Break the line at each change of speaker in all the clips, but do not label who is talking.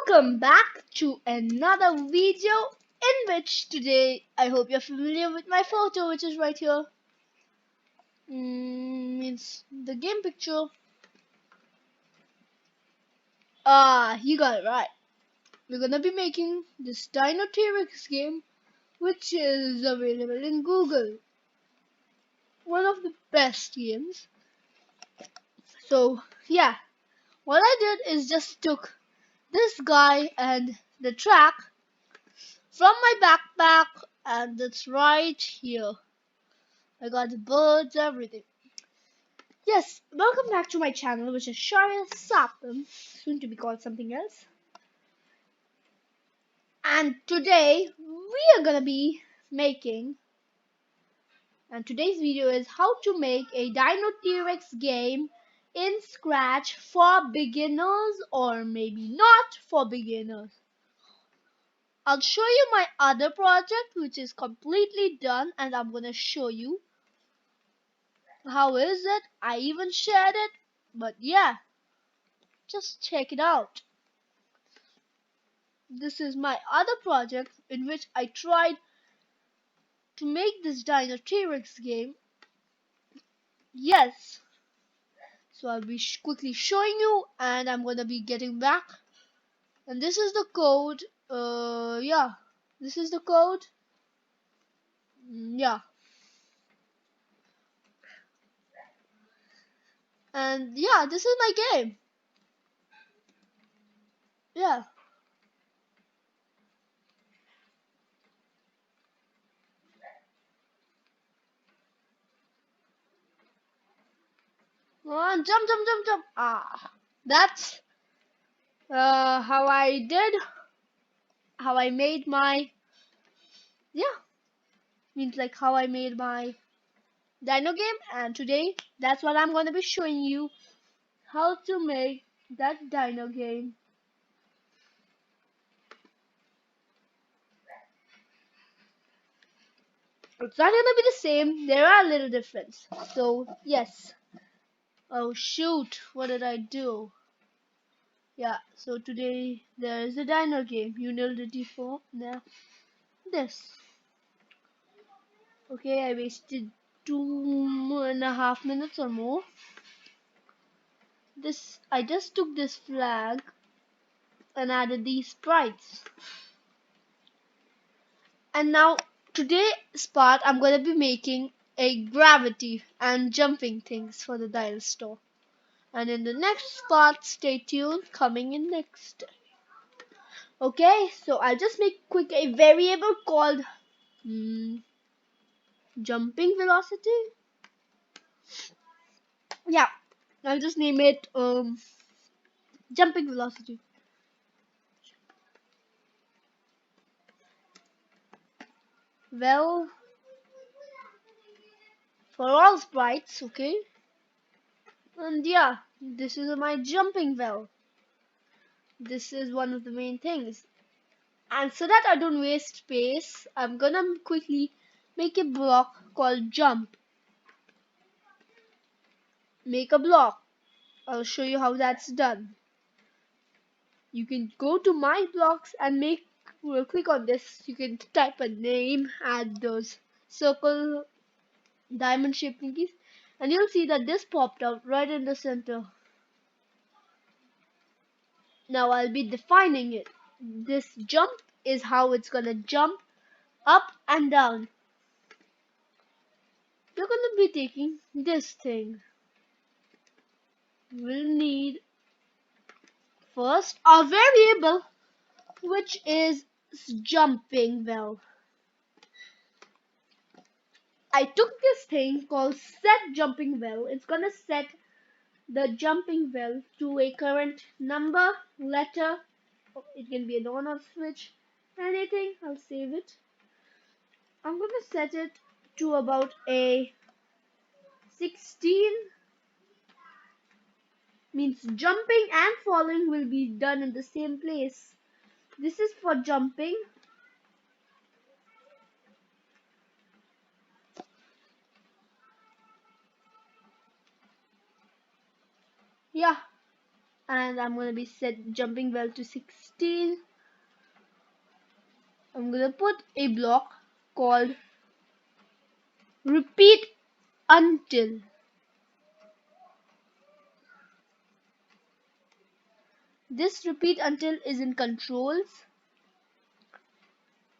Welcome back to another video in which today I hope you're familiar with my photo, which is right here. Means the game picture. You got it right. We're gonna be making this Dino T-Rex game, which is available in Google. One of the best games. So yeah, what I did is just took this guy and the track from my backpack, and it's right here. I got the birds, everything. Yes, welcome back to my channel, which is Shaya Sapam, soon to be called something else. And today we are gonna be making, and today's video is how to make a Dino T-Rex game in Scratch for beginners, or maybe not for beginners. I'll show you my other project, which is completely done, and I'm gonna show you how is it. I even shared it, but yeah, just check it out. This is my other project in which I tried to make this Dino T-Rex game. Yes, so I'll be quickly showing you, and I'm gonna be getting back. And this is the code. Yeah, this is the code. Yeah, and yeah, this is my game. Yeah. Come on, jump, jump, jump, jump. That's how I did. How I made my, yeah, means like how I made my Dino game, and today that's what I'm going to be showing you, how to make that Dino game. It's not going to be the same, there are a little difference. So yes, oh shoot, what did I do? Yeah, so today there is a Dino game. You nailed it before. Now this. Okay, I wasted 2.5 minutes or more. This, I just took this flag and added these sprites. And now today's part I'm going to be making a gravity and jumping things for the dial store. And in the next part, stay tuned, coming in next. Okay, so I'll just make quick a variable called jumping velocity. Yeah, I'll just name it jumping velocity. Well, for all sprites, okay. And yeah, this is my jumping well. This is one of the main things. And so that I don't waste space, I'm gonna quickly make a block called jump. Make a block. I'll show you how that's done. You can go to my blocks and click on this. You can type a name, add those circle diamond shaped thingies, and you'll see that this popped out right in the center. Now I'll be defining it. This jump is how it's gonna jump up and down. You're gonna be taking this thing. We'll need first a variable which is jumping well. I took this thing called set jumping well. It's gonna set the jumping well to a current number, letter. It can be an on off switch, anything. I'll save it. I'm gonna set it to about a 16. Means jumping and falling will be done in the same place. This is for jumping. Yeah, and I'm gonna be set jumping well to 16. I'm gonna put a block called repeat until. This repeat until is in controls,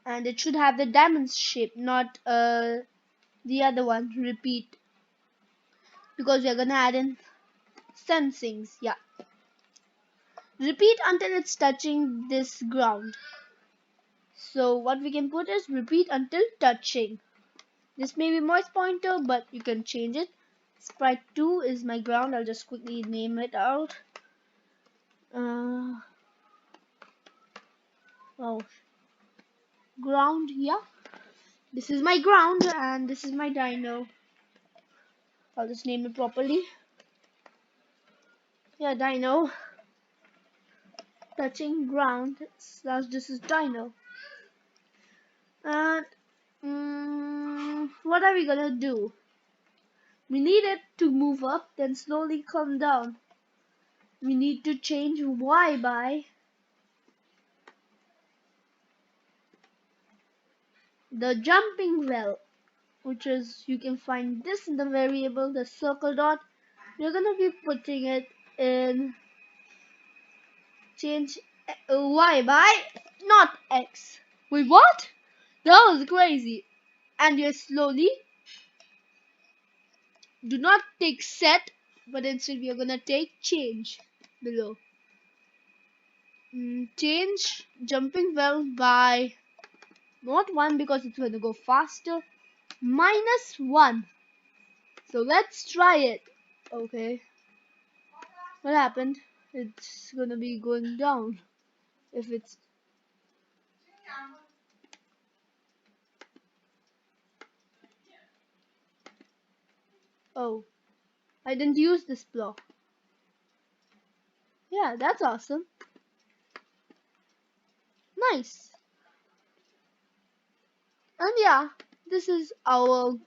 and it should have the diamond shape, not the other one, repeat, because we're gonna add in sensings. Yeah, repeat until it's touching this ground. So what we can put is repeat until touching. This may be moist pointer, but you can change it. Sprite 2 is my ground. I'll just quickly name it out. Uh, oh, ground, yeah. This is my ground and this is my dino. I'll just name it properly. Yeah, dino. Touching ground slash this is dino. And what are we gonna do? We need it to move up, then slowly come down. We need to change y by the jumping well, which is, you can find this in the variable, the circle dot. We're gonna be putting it in change y by not x. Wait, what? That was crazy. And you slowly do not take set, but instead we are gonna take change below. Change jumping well by not 1 because it's gonna go faster, -1. So let's try it. Okay. What happened? It's gonna be going down. If it's oh, I didn't use this block. Yeah, that's awesome. Nice. And yeah, this is our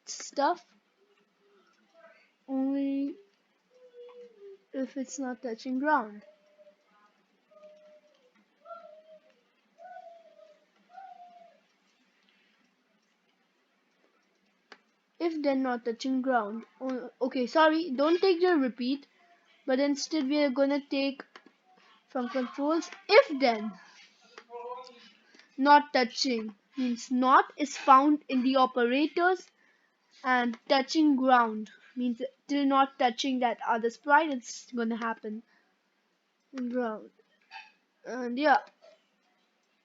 stuff. Only if it's not touching ground. If they're not touching ground. Okay, sorry, don't take the repeat, but instead we are gonna take from controls if then. Not touching means not is found in the operators, and touching ground means till not touching that other sprite, it's gonna happen in ground. And yeah,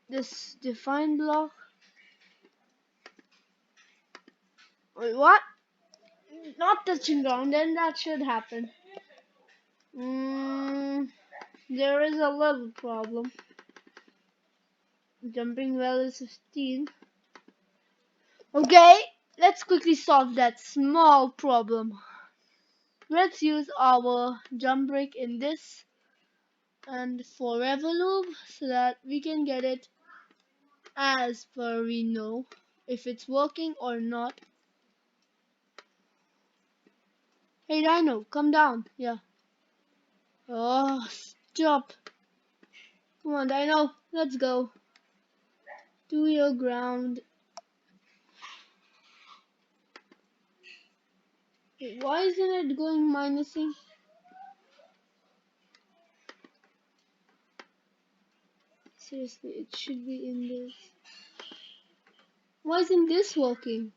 this define block. Wait, what? Not touching ground, then that should happen. There is a little problem. Jumping well is 15. Okay, let's quickly solve that small problem. Let's use our jump break in this and forever loop so that we can get it as per we know if it's working or not. Hey Dino, come down. Yeah. Oh, stop. Come on, Dino, let's go. To your ground. Wait, why isn't it going minusing? Seriously, it should be in this. Why isn't this working?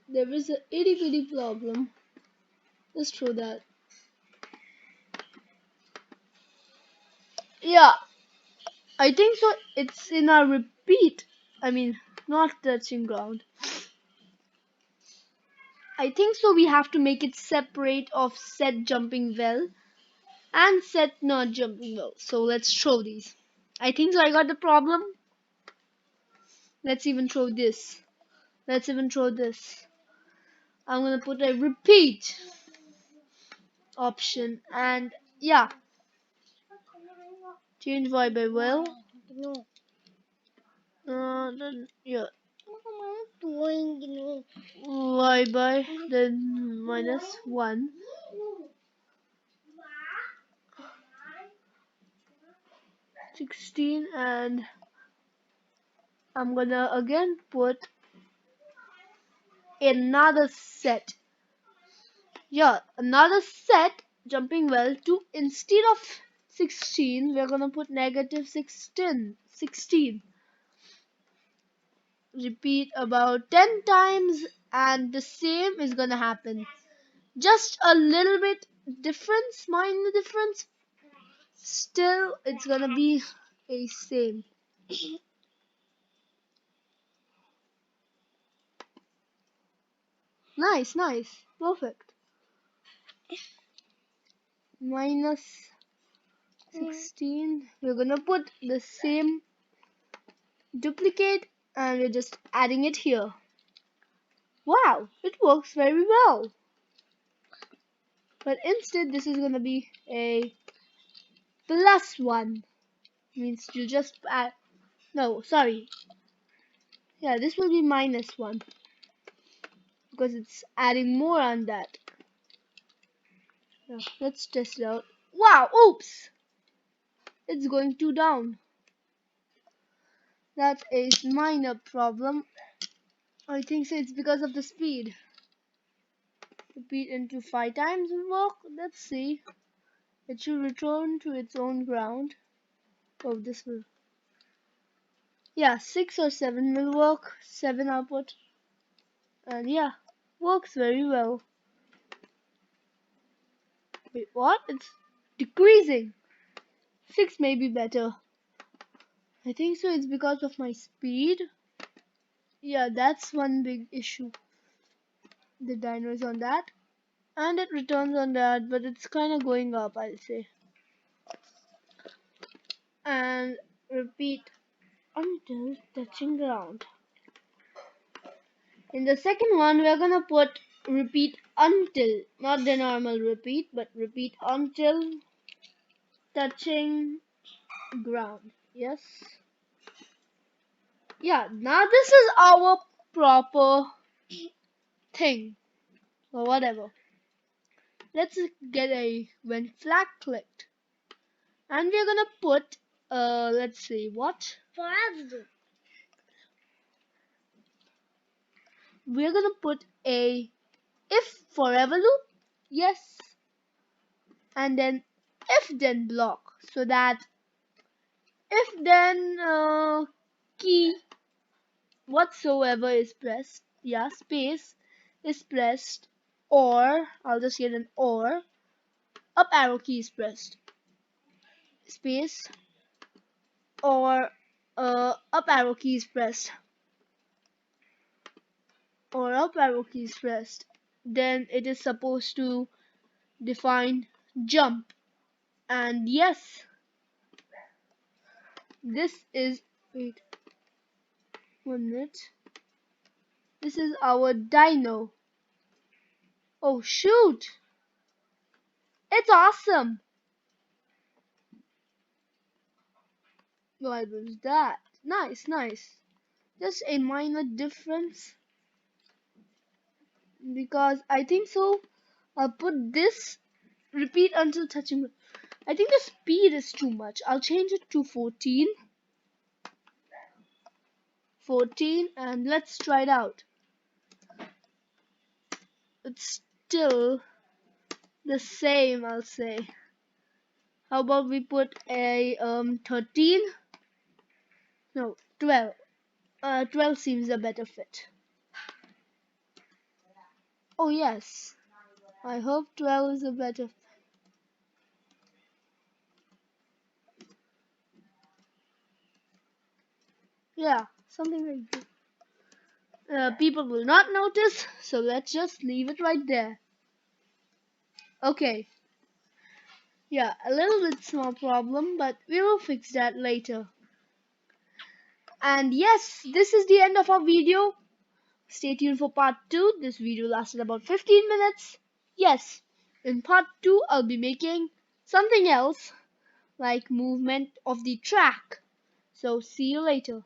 There is a itty bitty problem. Let's throw that. Yeah, I think so. It's in our repeat. I mean, not touching ground. I think so. We have to make it separate of set jumping well and set not jumping well. So let's throw these. I think so. I got the problem. Let's even throw this. Let's even throw this. I'm gonna put a repeat option and yeah, change y by well. Then, yeah. Y by then minus 1. 16, and I'm gonna again put another set. Yeah, another set jumping well to instead of 16, we're gonna put negative 16. 16. Repeat about 10 times, and the same is gonna happen. Just a little bit difference, minor difference. Still, it's gonna be a same. Nice, nice, perfect. Minus 16. We're gonna put the same duplicate, and we're just adding it here. Wow, it works very well. But instead, this is gonna be a plus 1. Means you just add. No, sorry. Yeah, this will be minus 1 because it's adding more on that. Yeah, let's test it out. Wow, oops! It's going too down. That's a minor problem. I think so it's because of the speed. Repeat into 5 times will work. Let's see. It should return to its own ground. Oh, this will. Yeah, 6 or 7 will work. 7 output. And yeah, works very well. Wait, what? It's decreasing. 6 may be better. I think so it's because of my speed. Yeah, that's one big issue. The dino is on that. And it returns on that, but it's kind of going up, I'll say. And repeat until touching ground. In the second one, we're gonna put repeat until, not the normal repeat, but repeat until touching ground. Yes. Yeah, now this is our proper thing, or whatever. Let's get a when flag clicked. And we're gonna put, let's see, what? We're gonna put a if forever loop. Yes. And then if then block, so that if then key whatsoever is pressed, yeah, space is pressed, or I'll just get an or, up arrow key is pressed, space, or up arrow key is pressed, or up arrow key is pressed, then it is supposed to define jump. And yes, this is, wait, 1 minute. This is our dino. Oh shoot! It's awesome! What was that? Nice, nice. Just a minor difference. Because I think so. I'll put this repeat until touching. I think the speed is too much. I'll change it to 14. 14, and let's try it out. It's still the same, I'll say. How about we put a 13? No, 12. 12 seems a better fit. Oh yes, I hope 12 is a better. Yeah, something like that. People will not notice, so let's just leave it right there. Okay. Yeah, a little bit small problem, but we will fix that later. And yes, this is the end of our video. Stay tuned for part 2. This video lasted about 15 minutes. Yes, in part 2 I'll be making something else, like movement of the track. So see you later.